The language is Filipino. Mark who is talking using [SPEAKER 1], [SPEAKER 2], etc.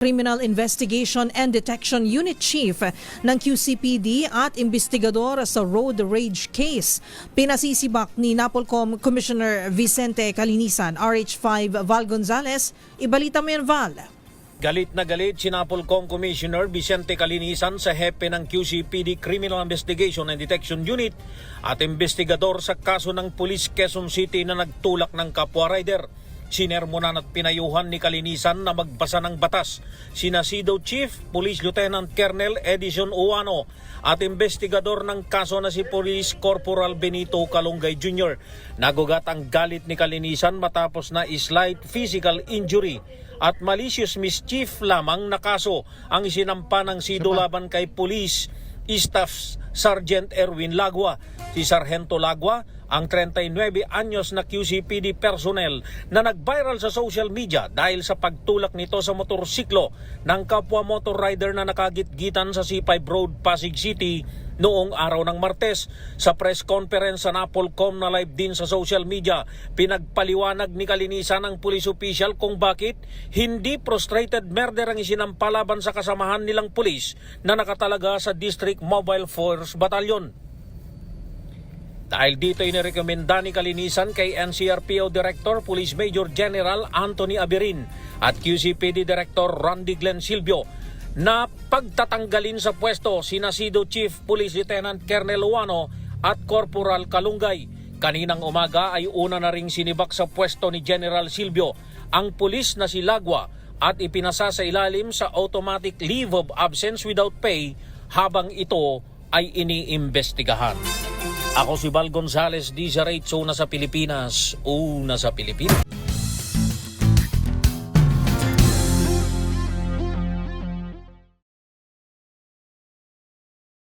[SPEAKER 1] Criminal Investigation and Detection Unit Chief ng QCPD at investigador sa road rage case. Pinasisibak ni Napolcom Commissioner Vicente Calinisan. RH5 Val Gonzales, ibalita mo yan, Val.
[SPEAKER 2] Galit na galit si Napolcom Commissioner Vicente Calinisan sa hepe ng QCPD Criminal Investigation and Detection Unit at investigador sa kaso ng Police Quezon City na nagtulak ng kapwa rider. Sinermonan at pinayuhan ni Calinisan na magbasa ng batas sina CIDO Chief Police Lieutenant Colonel Edison Uano at investigador ng kaso na si Police Corporal Benito Calungay Jr. Nagugat ang galit ni Calinisan matapos na slight physical injury at malicious mischief lamang na kaso ang isinampa ng CIDO laban kay Police Staff Sergeant Erwin Lagua. Si Sargento Lagua, ang 39 anyos na QCPD personnel na nag-viral sa social media dahil sa pagtulak nito sa motorsiklo ng kapwa motor rider na nakagitgitan sa C5 Road, Pasig City noong araw ng Martes. Sa press conference sa Napolcom na live din sa social media, pinagpaliwanag ni Calinisan ang police official kung bakit hindi frustrated murder ang isinampa laban sa kasamahan nilang pulis na nakatalaga sa District Mobile Force Battalion. Dahil dito inirekomenda ni Calinisan kay NCRPO Director Police Major General Anthony Abirin at QCPD Director Randy Glenn Silvio na pagtatanggalin sa pwesto sina CIDO Chief Police Lieutenant Colonel Uano at Corporal Calungay. Kaninang umaga ay una na ring sinibak sa pwesto ni General Silvio ang pulis na si Lagua at ipinasa sa ilalim sa automatic leave of absence without pay habang ito ay iniimbestigahan. Ako si Val Gonzales, DZRH, una sa Pilipinas, una sa Pilipinas.